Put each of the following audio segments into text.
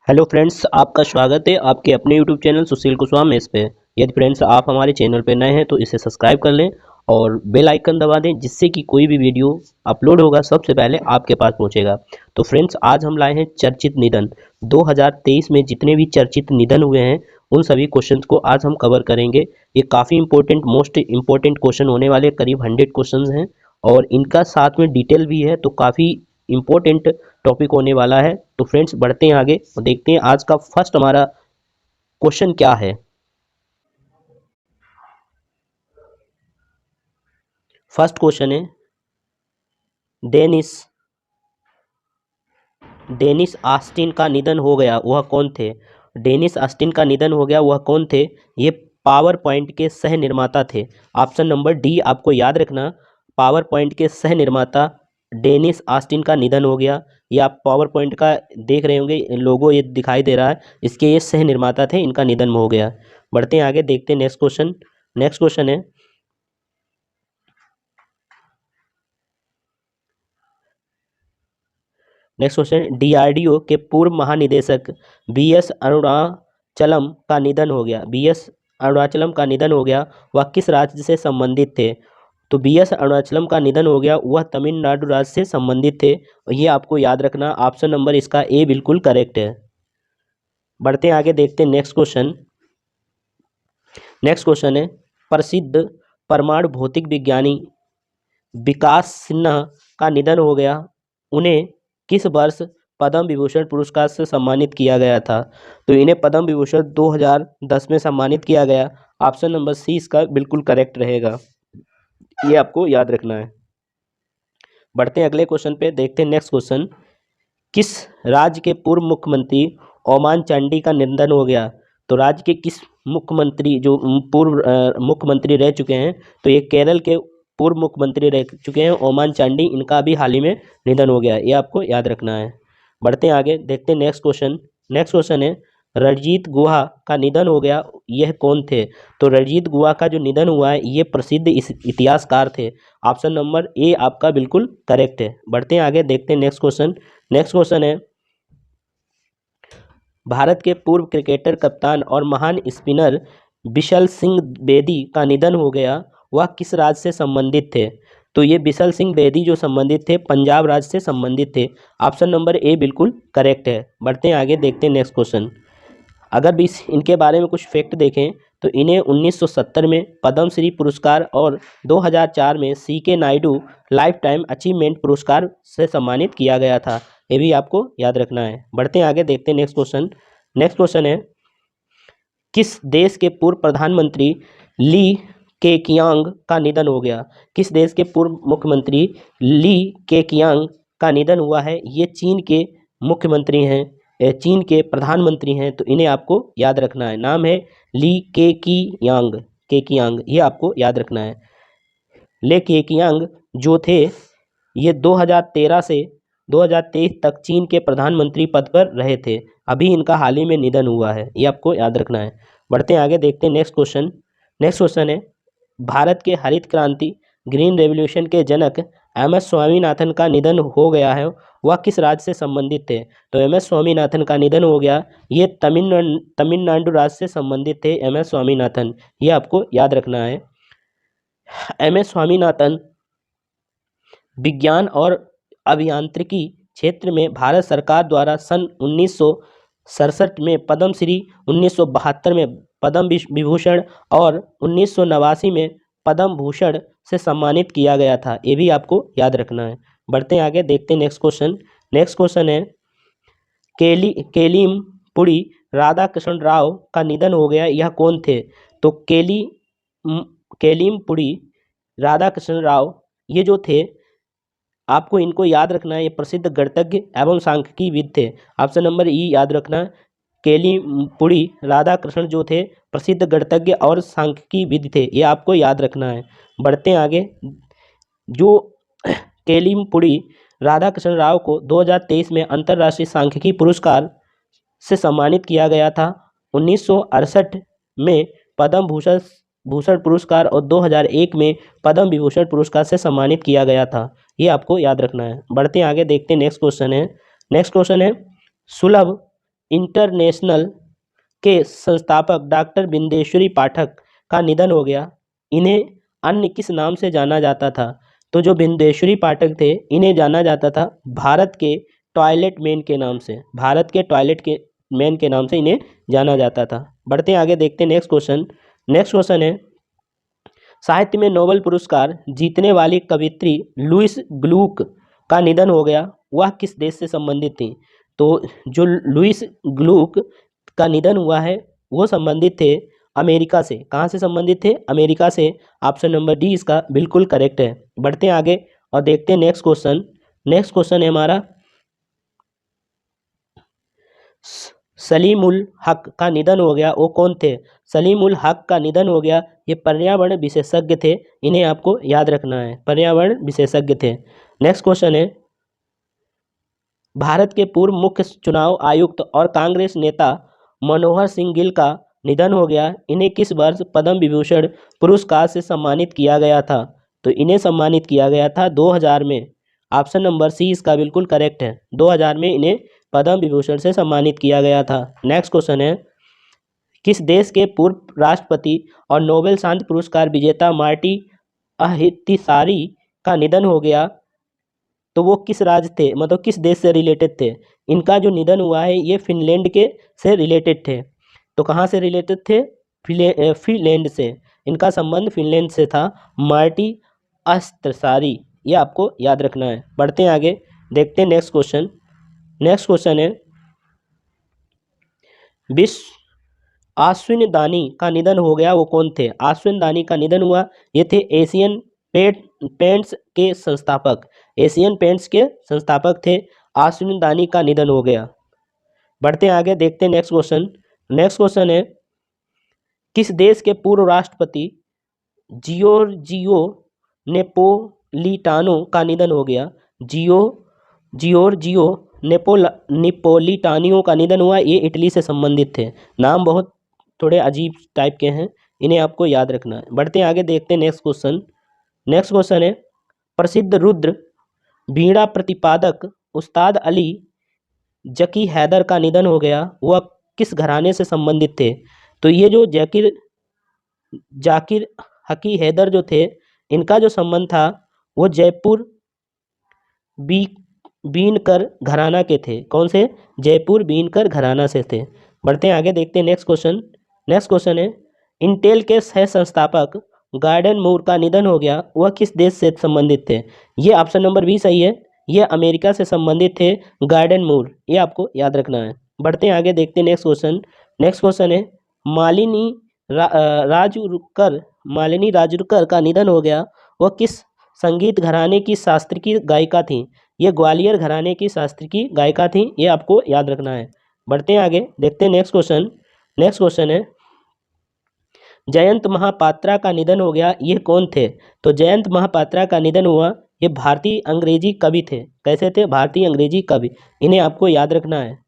Hello friends, आपका स्वागत है आपके अपने यूट्यूब चैनल सुशील कुशवाहा मेस पे। यदि फ्रेंड्स आप हमारे चैनल पे नए हैं तो इसे सब्सक्राइब कर लें और बेल आइकन दबा दें, जिससे कि कोई भी वीडियो अपलोड होगा सबसे पहले आपके पास पहुंचेगा। तो फ्रेंड्स, आज हम लाए हैं चर्चित निधन। 2023 में जितने भी चर्चित निधन हुए हैं उन सभी क्वेश्चंस को आज हम कवर करेंगे। ये काफ़ी इंपॉर्टेंट, मोस्ट इंपॉर्टेंट क्वेश्चन होने वाले, करीब 100 क्वेश्चन हैं और इनका साथ में डिटेल भी है, तो काफ़ी इंपॉर्टेंट टॉपिक होने वाला है। तो फ्रेंड्स, बढ़ते हैं आगे और देखते हैं आज का फर्स्ट हमारा क्वेश्चन क्या है। फर्स्ट क्वेश्चन है, डेनिस डेनिस ऑस्टिन का निधन हो गया, वह कौन थे? डेनिस ऑस्टिन का निधन हो गया, वह कौन थे? ये पावर पॉइंट के सह निर्माता थे। ऑप्शन नंबर डी आपको याद रखना, पावर पॉइंट के सह निर्माता डेनिस ऑस्टिन का निधन हो गया। ये आप पावर पॉइंट का देख रहे होंगे, लोगो ये दिखाई दे रहा है, इसके ये सह निर्माता थे, इनका निधन हो गया। बढ़ते हैं आगे, देखते हैं नेक्स्ट क्वेश्चन। नेक्स्ट क्वेश्चन है, नेक्स्ट क्वेश्चन, डीआरडीओ के पूर्व महानिदेशक बीएस अरुणाचलम का निधन हो गया। बीएस अरुणाचलम का निधन हो गया, वह किस राज्य से संबंधित थे? तो बीएस अरुणाचलम का निधन हो गया, वह तमिलनाडु राज्य से संबंधित थे। और ये आपको याद रखना, ऑप्शन नंबर इसका ए बिल्कुल करेक्ट है। बढ़ते हैं आगे, देखते हैं नेक्स्ट क्वेश्चन। नेक्स्ट क्वेश्चन है, प्रसिद्ध परमाणु भौतिक विज्ञानी विकास सिन्हा का निधन हो गया, उन्हें किस वर्ष पद्म विभूषण पुरस्कार से सम्मानित किया गया था? तो इन्हें पद्म विभूषण 2010 में सम्मानित किया गया। ऑप्शन नंबर सी इसका बिल्कुल करेक्ट रहेगा, ये आपको याद रखना है। बढ़ते हैं अगले क्वेश्चन पे, देखते हैं नेक्स्ट क्वेश्चन। किस राज्य के पूर्व मुख्यमंत्री ओमान चांडी का निधन हो गया? तो राज्य के किस मुख्यमंत्री जो पूर्व मुख्यमंत्री रह चुके हैं, तो ये केरल के पूर्व मुख्यमंत्री रह चुके हैं ओमान चांडी, इनका भी हाल ही में निधन हो गया, ये आपको याद रखना है। बढ़ते हैं आगे, देखते हैं नेक्स्ट क्वेश्चन। नेक्स्ट क्वेश्चन है, रणजीत गुहा का निधन हो गया, यह कौन थे? तो रणजीत गुहा का जो निधन हुआ है, ये प्रसिद्ध इतिहासकार थे। ऑप्शन नंबर ए आपका बिल्कुल करेक्ट है। बढ़ते हैं आगे, देखते हैं नेक्स्ट क्वेश्चन। नेक्स्ट क्वेश्चन है, भारत के पूर्व क्रिकेटर, कप्तान और महान स्पिनर बिशल सिंह बेदी का निधन हो गया, वह किस राज्य से संबंधित थे? तो ये बिशल सिंह बेदी जो संबंधित थे, पंजाब राज्य से संबंधित थे। ऑप्शन नंबर ए बिल्कुल करेक्ट है। बढ़ते हैं आगे, देखते हैं नेक्स्ट क्वेश्चन। अगर भी इनके बारे में कुछ फैक्ट देखें तो इन्हें 1970 में पद्मश्री पुरस्कार और 2004 में C K Naidu life time achievement पुरस्कार से सम्मानित किया गया था, ये भी आपको याद रखना है। बढ़ते हैं आगे, देखते हैं नेक्स्ट क्वेश्चन। नेक्स्ट क्वेश्चन है, किस देश के पूर्व प्रधानमंत्री ली केकियांग का निधन हो गया? किस देश के पूर्व मुख्यमंत्री ली केकियांग का निधन हुआ है? ये चीन के मुख्यमंत्री हैं, चीन के प्रधानमंत्री हैं, तो इन्हें आपको याद रखना है। नाम है ली केकियांग, केकियांग, ये आपको याद रखना है। ले केकियांग जो थे, ये 2013 से 2023 तक चीन के प्रधानमंत्री पद पर रहे थे। अभी इनका हाल ही में निधन हुआ है, ये आपको याद रखना है। बढ़ते हैं आगे, देखते हैं नेक्स्ट क्वेश्चन। नेक्स्ट क्वेश्चन है, भारत के हरित क्रांति ग्रीन रेवोल्यूशन के जनक एम एस स्वामीनाथन का निधन हो गया है, वह किस राज्य से संबंधित थे? तो एम एस स्वामीनाथन का निधन हो गया, ये तमिलनाडु राज्य से संबंधित थे एम एस स्वामीनाथन, ये आपको याद रखना है। एम एस स्वामीनाथन विज्ञान और अभियांत्रिकी क्षेत्र में भारत सरकार द्वारा सन 1967 में पद्मश्री, 1972 में पद्म विभूषण और 1989 में पद्म भूषण से सम्मानित किया गया था, ये भी आपको याद रखना है। बढ़ते हैं आगे, देखते हैं नेक्स्ट क्वेश्चन। नेक्स्ट क्वेश्चन है, केलिमपुड़ी राधा कृष्ण राव का निधन हो गया, यह कौन थे? तो केलिमपुड़ी राधा कृष्ण राव, ये जो थे, आपको इनको याद रखना है, ये प्रसिद्ध गणितज्ञ एवं सांख्यिकीविद थे। ऑप्शन नंबर ई याद रखना, केलिमपुड़ी राधा कृष्ण जो थे प्रसिद्ध गणितज्ञ और सांख्यिकीविद थे, ये आपको याद रखना है। बढ़ते हैं आगे, जो केलिमपुड़ी राधा कृष्ण राव को 2023 में अंतर्राष्ट्रीय सांख्यिकी पुरस्कार से सम्मानित किया गया था। 1968 में पद्म भूषण पुरस्कार और 2001 में पद्म विभूषण पुरस्कार से सम्मानित किया गया था, ये आपको याद रखना है। बढ़ते हैं आगे, देखते हैं नेक्स्ट क्वेश्चन है। नेक्स्ट क्वेश्चन है, सुलभ इंटरनेशनल के संस्थापक डॉक्टर बिंदेश्वरी पाठक का निधन हो गया। इन्हें अन्य किस नाम से जाना जाता था? तो जो बिंदेश्वरी पाठक थे इन्हें जाना जाता था भारत के टॉयलेट मैन के नाम से। भारत के टॉयलेट के मैन के नाम से इन्हें जाना जाता था। बढ़ते हैं आगे, देखते हैं नेक्स्ट क्वेश्चन। नेक्स्ट क्वेश्चन है, साहित्य में नोबेल पुरस्कार जीतने वाली कवियत्री लुइस ग्लूक का निधन हो गया। वह किस देश से संबंधित थी? तो जो लुइस ग्लूक का निधन हुआ है वो संबंधित थे अमेरिका से। कहाँ से संबंधित थे? अमेरिका से। ऑप्शन नंबर डी इसका बिल्कुल करेक्ट है। बढ़ते हैं आगे और देखते हैं नेक्स्ट क्वेश्चन। नेक्स्ट क्वेश्चन है हमारा, सलीमुल हक का निधन हो गया, वो कौन थे? सलीमुल हक का निधन हो गया, ये पर्यावरण विशेषज्ञ थे। इन्हें आपको याद रखना है, पर्यावरण विशेषज्ञ थे। नेक्स्ट क्वेश्चन है, भारत के पूर्व मुख्य चुनाव आयुक्त और कांग्रेस नेता मनोहर सिंह गिल का निधन हो गया। इन्हें किस वर्ष पद्म विभूषण पुरस्कार से सम्मानित किया गया था? तो इन्हें सम्मानित किया गया था 2000 में। ऑप्शन नंबर सी इसका बिल्कुल करेक्ट है। 2000 में इन्हें पद्म विभूषण से सम्मानित किया गया था। नेक्स्ट क्वेश्चन है, किस देश के पूर्व राष्ट्रपति और नोबेल शांति पुरस्कार विजेता मार्टी अहितिसारी का निधन हो गया? तो वो किस राज्य थे, मतलब किस देश से रिलेटेड थे? इनका जो निधन हुआ है ये फिनलैंड के से रिलेटेड थे। तो कहाँ से रिलेटेड थे? फिनलैंड से। इनका संबंध फिनलैंड से था। मार्टी अहितिसारी, ये आपको याद रखना है। बढ़ते हैं आगे, देखते हैं नेक्स्ट क्वेश्चन। नेक्स्ट क्वेश्चन है, विश्व अश्विन दानी का निधन हो गया, वो कौन थे? अश्विन दानी का निधन हुआ, ये थे एशियन पेंट्स के संस्थापक। एशियन पेंट्स के संस्थापक थे। अश्विन दानी का निधन हो गया। बढ़ते हैं आगे, देखते हैं नेक्स्ट क्वेश्चन। नेक्स्ट क्वेश्चन है, किस देश के पूर्व राष्ट्रपति जियोर्जियो नेपोलिटानो का निधन हो गया? जियोर्जियो नेपोलिटानियो का निधन हुआ, ये इटली से संबंधित थे। नाम बहुत थोड़े अजीब टाइप के हैं, इन्हें आपको याद रखना है। बढ़ते हैं आगे, देखते हैं नेक्स्ट क्वेश्चन। नेक्स्ट क्वेश्चन है, प्रसिद्ध रुद्र बीड़ा प्रतिपादक उस्ताद अली जकी हैदर का निधन हो गया, वह किस घराने से संबंधित थे? तो ये जो जाकिर हकी हैदर जो थे, इनका जो संबंध था वो जयपुर बीनकर घराना के थे। कौन से? जयपुर बीनकर घराना से थे। बढ़ते हैं आगे, देखते हैं नेक्स्ट क्वेश्चन। नेक्स्ट क्वेश्चन है, इंटेल के सह संस्थापक गार्डन मूर का निधन हो गया, वह किस देश से संबंधित थे? ये ऑप्शन नंबर बी सही है, ये अमेरिका से संबंधित थे गार्डन मूर, ये आपको याद रखना है। बढ़ते हैं आगे, देखते हैं नेक्स्ट क्वेश्चन। नेक्स्ट क्वेश्चन है, मालिनी राजूरकर का निधन हो गया, वह किस संगीत घराने की शास्त्रीय गायिका थी? ये ग्वालियर घराने की शास्त्रीय गायिका थी, ये आपको याद रखना है। बढ़ते हैं आगे, देखते हैं नेक्स्ट क्वेश्चन। नेक्स्ट क्वेश्चन है, जयंत महापात्रा का निधन हो गया, ये कौन थे? तो जयंत महापात्रा का निधन हुआ, ये भारतीय अंग्रेजी कवि थे। कैसे थे? भारतीय अंग्रेजी कवि, इन्हें आपको याद रखना है।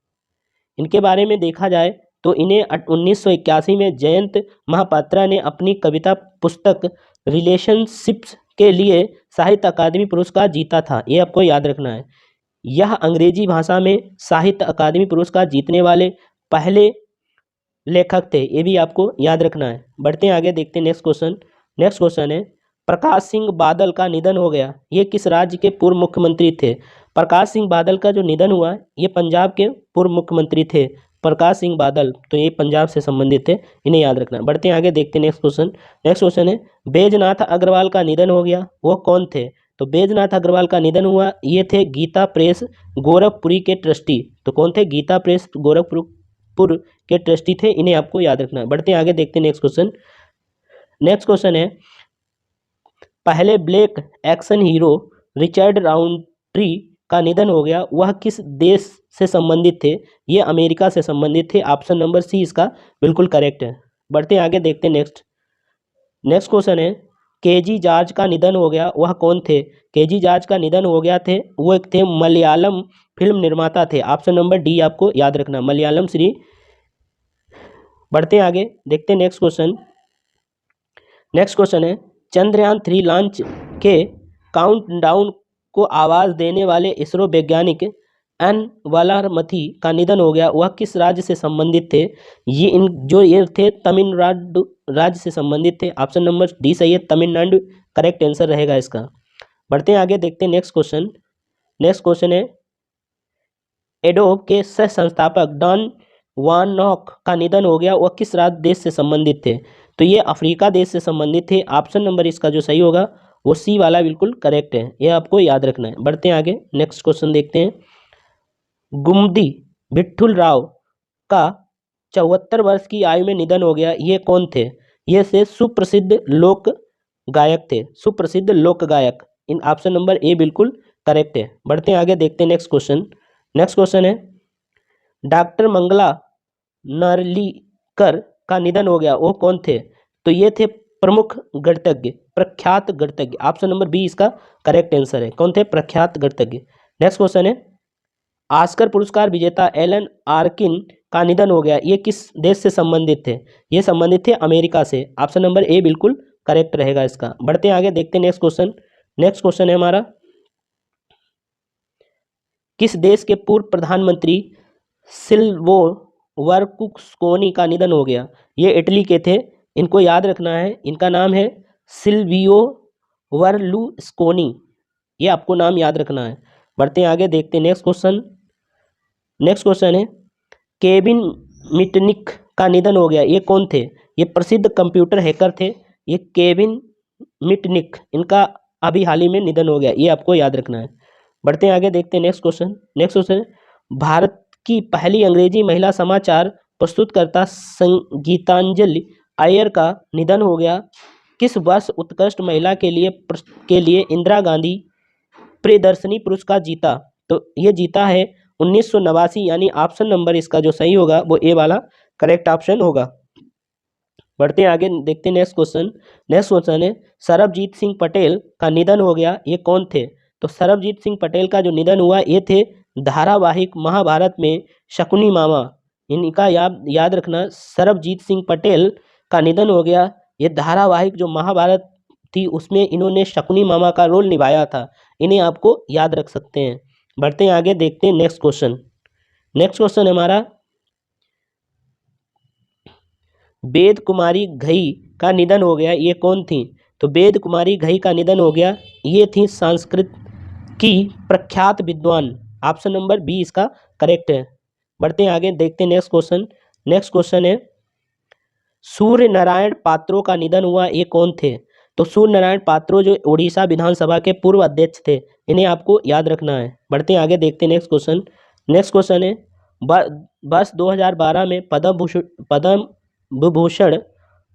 इनके बारे में देखा जाए तो इन्हें 1981 में जयंत महापात्रा ने अपनी कविता पुस्तक रिलेशनशिप्स के लिए साहित्य अकादमी पुरस्कार जीता था, ये आपको याद रखना है। यह अंग्रेजी भाषा में साहित्य अकादमी पुरस्कार जीतने वाले पहले लेखक थे, ये भी आपको याद रखना है। बढ़ते हैं आगे, देखते हैं नेक्स्ट क्वेश्चन। नेक्स्ट क्वेश्चन है, प्रकाश सिंह बादल का निधन हो गया, ये किस राज्य के पूर्व मुख्यमंत्री थे? प्रकाश सिंह बादल का जो निधन हुआ ये पंजाब के पूर्व मुख्यमंत्री थे, प्रकाश सिंह बादल, तो ये पंजाब से संबंधित थे, इन्हें याद रखना। बढ़ते हैं आगे, देखते हैं नेक्स्ट क्वेश्चन। नेक्स्ट क्वेश्चन है, बैजनाथ अग्रवाल का निधन हो गया, वो कौन थे? तो बैजनाथ अग्रवाल का निधन हुआ, ये थे गीता प्रेस गोरखपुरी के ट्रस्टी। तो कौन थे? गीता प्रेस गोरखपुर के ट्रस्टी थे, इन्हें आपको याद रखना है। बढ़ते हैं आगे, देखते हैं नेक्स्ट क्वेश्चन। नेक्स्ट क्वेश्चन है, पहले ब्लैक एक्शन हीरो रिचर्ड राउंट्री का निधन हो गया, वह किस देश से संबंधित थे? ये अमेरिका से संबंधित थे। ऑप्शन नंबर सी इसका बिल्कुल करेक्ट है। बढ़ते हैं आगे, देखते हैं नेक्स्ट क्वेश्चन है, केजी जॉर्ज का निधन हो गया, वह कौन थे? केजी जॉर्ज का निधन हो गया थे, वो एक थे मलयालम फिल्म निर्माता थे। ऑप्शन नंबर डी आपको याद रखना, मलयालम श्री। बढ़ते हैं आगे, देखते हैं नेक्स्ट क्वेश्चन। नेक्स्ट क्वेश्चन है, चंद्रयान 3 लॉन्च के काउंटडाउन को आवाज़ देने वाले इसरो वैज्ञानिक एन वालारमथी का निधन हो गया, वह किस राज्य से संबंधित थे? ये थे तमिलनाडु राज्य से संबंधित थे। ऑप्शन नंबर डी सही है, तमिलनाडु करेक्ट आंसर रहेगा इसका। बढ़ते हैं आगे, देखते हैं नेक्स्ट क्वेश्चन। नेक्स्ट क्वेश्चन है, एडोब के सह संस्थापक डॉन वार्नॉक का निधन हो गया, वह किस राज्य देश से संबंधित थे? तो ये अफ्रीका देश से संबंधित थे। ऑप्शन नंबर इसका जो सही होगा वो सी वाला बिल्कुल करेक्ट है, ये आपको याद रखना है। बढ़ते हैं आगे, नेक्स्ट क्वेश्चन देखते हैं। गुमदी विठुल राव का 74 वर्ष की आयु में निधन हो गया, ये कौन थे? ये से सुप्रसिद्ध लोक गायक थे, सुप्रसिद्ध लोक गायक। इन ऑप्शन नंबर ए बिल्कुल करेक्ट है। बढ़ते हैं आगे, देखते हैं नेक्स्ट क्वेश्चन। नेक्स्ट क्वेश्चन है, डॉक्टर मंगला नार्लिकर का निधन हो गया, वो कौन थे? तो ये थे प्रमुख गणितज्ञ, प्रख्यात गणितज्ञ। ऑप्शन नंबर बी इसका करेक्ट आंसर है। कौन थे? प्रख्यात गणितज्ञ। नेक्स्ट क्वेश्चन है, ऑस्कर पुरस्कार विजेता एलन आर्किन का निधन हो गया, ये किस देश से संबंधित थे? ये संबंधित थे अमेरिका से। ऑप्शन नंबर ए बिल्कुल करेक्ट रहेगा इसका। बढ़ते हैं आगे, देखते हैं नेक्स्ट क्वेश्चन। नेक्स्ट क्वेश्चन है हमारा, किस देश के पूर्व प्रधानमंत्री सिल्वो बर्लुस्कोनी का निधन हो गया? ये इटली के थे, इनको याद रखना है। इनका नाम है सिल्वियो बर्लुस्कोनी, ये आपको नाम याद रखना है। बढ़ते हैं आगे, देखते हैं नेक्स्ट क्वेश्चन। नेक्स्ट क्वेश्चन है, केविन मिटनिक का निधन हो गया, ये कौन थे? ये प्रसिद्ध कंप्यूटर हैकर थे, ये केविन मिटनिक, इनका अभी हाल ही में निधन हो गया, ये आपको याद रखना है। बढ़ते हैं आगे, देखते हैं next question. Next question, Bharat की पहली अंग्रेजी महिला समाचार प्रस्तुतकर्ता संगीतांजलि अय्यर का निधन हो गया, किस वर्ष उत्कृष्ट महिला के लिए इंदिरा गांधी प्रियदर्शनी पुरस्कार जीता? तो ये जीता है 1989, यानी ऑप्शन नंबर इसका जो सही होगा वो ए वाला करेक्ट ऑप्शन होगा। बढ़ते हैं आगे, देखते हैं नेक्स्ट क्वेश्चन। नेक्स्ट क्वेश्चन है, सरबजीत सिंह पटेल का निधन हो गया, ये कौन थे? तो सरबजीत सिंह पटेल का जो निधन हुआ, ये थे धारावाहिक महाभारत में शकुनी मामा, इनका याद रखना। सरबजीत सिंह पटेल का निधन हो गया, ये धारावाहिक जो महाभारत थी उसमें इन्होंने शकुनी मामा का रोल निभाया था, इन्हें आपको याद रख सकते हैं। बढ़ते हैं आगे, देखते हैं नेक्स्ट क्वेश्चन। नेक्स्ट क्वेश्चन हमारा, वेद कुमारी घई का निधन हो गया, ये कौन थी? तो वेद कुमारी घई का निधन हो गया, ये थी संस्कृत की प्रख्यात विद्वान। ऑप्शन नंबर बी इसका करेक्ट है। बढ़ते हैं आगे, देखते हैं नेक्स्ट क्वेश्चन। नेक्स्ट क्वेश्चन है, सूर्य नारायण पात्रो का निधन हुआ, ये कौन थे? तो सूर्य नारायण पात्रो जो उड़ीसा विधानसभा के पूर्व अध्यक्ष थे, इन्हें आपको याद रखना है। बढ़ते हैं आगे, देखते हैं नेक्स्ट क्वेश्चन। नेक्स्ट क्वेश्चन है, वर्ष 2012 में पद्म विभूषण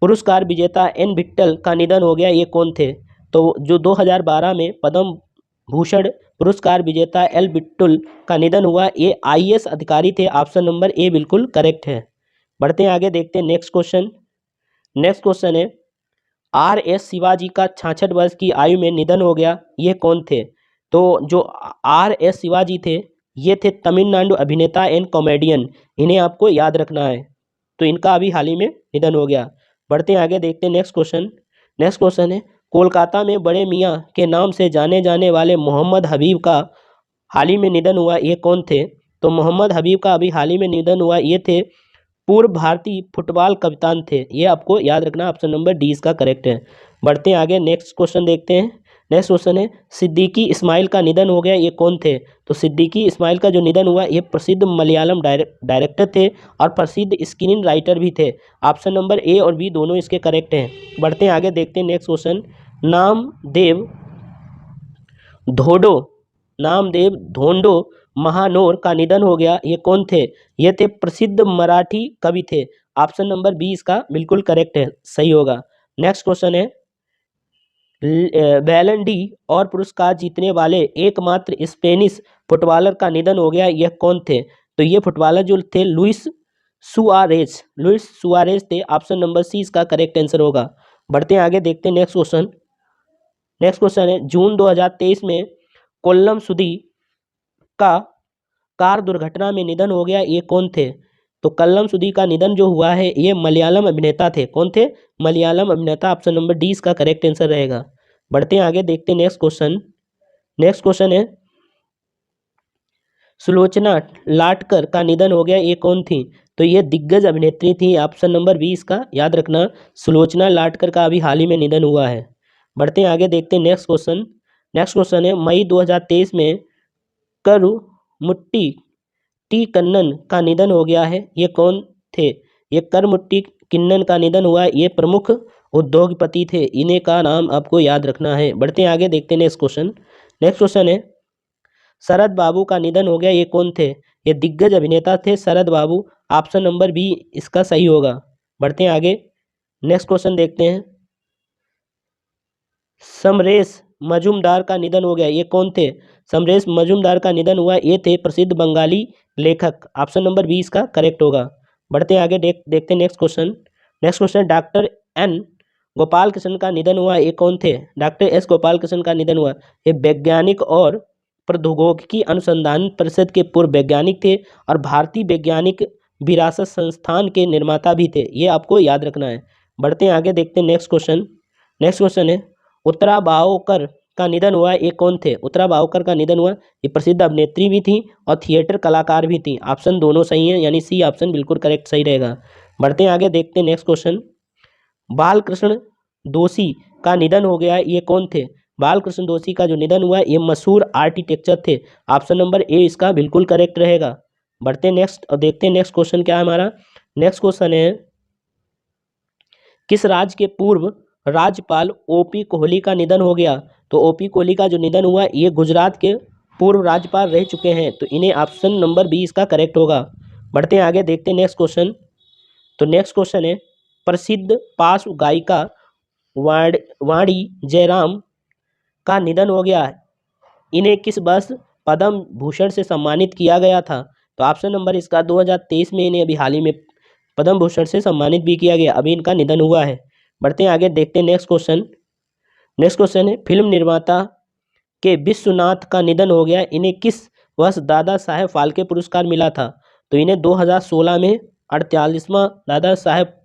पुरस्कार विजेता एन विट्ठल का निधन हो गया, ये कौन थे? तो जो 2012 में पद्म भूषण पुरस्कार विजेता एल विट्ठल का निधन हुआ, ये आईएएस अधिकारी थे। ऑप्शन नंबर ए बिल्कुल करेक्ट है। बढ़ते हैं आगे, देखते हैं नेक्स्ट क्वेश्चन। नेक्स्ट क्वेश्चन है, आर एस शिवाजी का 66 वर्ष की आयु में निधन हो गया, ये कौन थे? तो जो आर एस शिवाजी थे, ये थे तमिलनाडु अभिनेता एंड कॉमेडियन, इन्हें आपको याद रखना है। तो इनका अभी हाल ही में निधन हो गया। बढ़ते हैं आगे, देखते हैं नेक्स्ट क्वेश्चन। नेक्स्ट क्वेश्चन है, कोलकाता में बड़े मियाँ के नाम से जाने जाने वाले मोहम्मद हबीब का हाल ही में निधन हुआ, ये कौन थे? तो मोहम्मद हबीब का अभी हाल ही में निधन हुआ, ये थे पूर्व भारतीय फुटबॉल कप्तान थे, ये आपको याद रखना। ऑप्शन नंबर डी इसका करेक्ट है। बढ़ते हैं आगे, नेक्स्ट क्वेश्चन देखते हैं। नेक्स्ट क्वेश्चन है, सिद्दीकी इस्माइल का निधन हो गया, ये कौन थे? तो सिद्दीकी इस्माइल का जो निधन हुआ, ये प्रसिद्ध मलयालम डायरेक्टर थे और प्रसिद्ध स्क्रीन राइटर भी थे। ऑप्शन नंबर ए और बी दोनों इसके करेक्ट हैं। बढ़ते हैं आगे, देखते हैं नेक्स्ट क्वेश्चन। नामदेव धोंडो महानोर का निधन हो गया, ये कौन थे? ये थे प्रसिद्ध मराठी कवि थे। ऑप्शन नंबर बी इसका बिल्कुल करेक्ट है, सही होगा। नेक्स्ट क्वेश्चन है, बैलन डी और पुरस्कार जीतने वाले एकमात्र स्पेनिश फुटबॉलर का निधन हो गया, यह कौन थे? तो ये फुटबॉलर जो थे लुइस सुआरेज थे। ऑप्शन नंबर सी इसका करेक्ट आंसर होगा। बढ़ते हैं आगे, देखते हैं नेक्स्ट क्वेश्चन। नेक्स्ट क्वेश्चन है, जून 2023 में कोल्लम सुधी का कार दुर्घटना में निधन हो गया, ये कौन थे? तो कल्लम सुधी का निधन जो हुआ है, ये मलयालम अभिनेता थे। कौन थे? मलयालम अभिनेता। ऑप्शन नंबर डी इसका करेक्ट आंसर रहेगा। बढ़ते हैं आगे, देखते हैं नेक्स्ट क्वेश्चन। नेक्स्ट क्वेश्चन है, सुलोचना लाटकर का निधन हो गया, ये कौन थी? तो ये दिग्गज अभिनेत्री थी। ऑप्शन नंबर 20 का याद रखना, सुलोचना लाटकर का अभी हाल ही में निधन हुआ है। बढ़ते हैं आगे, देखते हैं नेक्स्ट क्वेश्चन। नेक्स्ट क्वेश्चन है, मई 2023 में करुमुट्टी टी कन्नन का निधन हो गया है, ये कौन थे? ये करमुट्टी किन्नन का निधन हुआ है, ये प्रमुख उद्योगपति थे, इन्हें का नाम आपको याद रखना है। बढ़ते हैं आगे, देखते हैं नेक्स्ट क्वेश्चन। नेक्स्ट क्वेश्चन है, शरद बाबू का निधन हो गया, ये कौन थे? ये दिग्गज अभिनेता थे शरद बाबू। ऑप्शन नंबर बी इसका सही होगा। बढ़ते हैं आगे, नेक्स्ट क्वेश्चन देखते हैं। समरेश मजूमदार का निधन हो गया, ये कौन थे? समरेश मजूमदार का निधन हुआ, ये थे प्रसिद्ध बंगाली लेखक। ऑप्शन नंबर 20 का करेक्ट होगा। बढ़ते हैं आगे, देखते हैं next question. Next question, doctor N Gopal Krishna का निधन हुआ, ये कौन थे? डॉक्टर एस गोपाल कृष्ण का निधन हुआ, ये वैज्ञानिक और प्रौद्योगिकी अनुसंधान परिषद के पूर्व वैज्ञानिक थे और भारतीय वैज्ञानिक विरासत संस्थान के निर्माता भी थे, ये आपको याद रखना है। बढ़ते हैं आगे, देखते हैं नेक्स्ट क्वेश्चन। नेक्स्ट क्वेश्चन है, उत्तरा बावकर का निधन हुआ, ये कौन थे? उत्तरा बावकर का निधन हुआ, ये प्रसिद्ध अभिनेत्री भी थी और थिएटर कलाकार भी थी। ऑप्शन दोनों सही हैं, यानी सी ऑप्शन बिल्कुल करेक्ट सही रहेगा। बढ़ते हैं आगे, देखते हैं नेक्स्ट क्वेश्चन। बालकृष्ण दोषी का निधन हो गया, ये कौन थे? बालकृष्ण दोषी का जो निधन हुआ, ये मशहूर आर्किटेक्चर थे। ऑप्शन नंबर ए इसका बिल्कुल करेक्ट रहेगा। बढ़ते हैं नेक्स्ट और देखते हैं नेक्स्ट क्वेश्चन क्या है हमारा। नेक्स्ट क्वेश्चन है, किस राज्य के पूर्व राज्यपाल ओपी कोहली का निधन हो गया? तो ओपी कोहली का जो निधन हुआ, ये गुजरात के पूर्व राज्यपाल रह चुके हैं, तो इन्हें ऑप्शन नंबर 20 का करेक्ट होगा। बढ़ते हैं आगे, देखते हैं नेक्स्ट क्वेश्चन। तो नेक्स्ट क्वेश्चन है, प्रसिद्ध पार्श्व गायिका वाणी जयराम का निधन हो गया, इन्हें किस वर्ष पद्म भूषण से सम्मानित किया गया था? तो ऑप्शन नंबर इसका 2023 में इन्हें अभी हाल ही में पद्म भूषण से सम्मानित भी किया गया, अभी इनका निधन हुआ है। बढ़ते हैं आगे, देखते हैं नेक्स्ट क्वेश्चन। नेक्स्ट क्वेश्चन है, फिल्म निर्माता के विश्वनाथ का निधन हो गया, इन्हें किस वर्ष दादा साहेब फाल्के पुरस्कार मिला था? तो इन्हें 2016 में 48वां दादा साहेब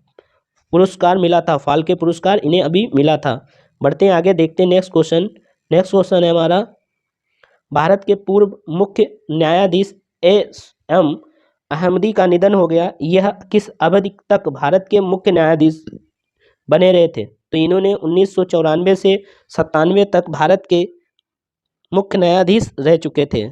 पुरस्कार मिला था, फाल्के पुरस्कार इन्हें अभी मिला था। बढ़ते हैं आगे, देखते हैं नेक्स्ट क्वेश्चन। नेक्स्ट क्वेश्चन है हमारा, भारत के पूर्व मुख्य न्यायाधीश एम अहमदी का निधन हो गया, यह किस अवधि तक भारत के मुख्य न्यायाधीश बने रहे थे? तो इन्होंने 1994 से 97 तक भारत के मुख्य न्यायाधीश रह चुके थे।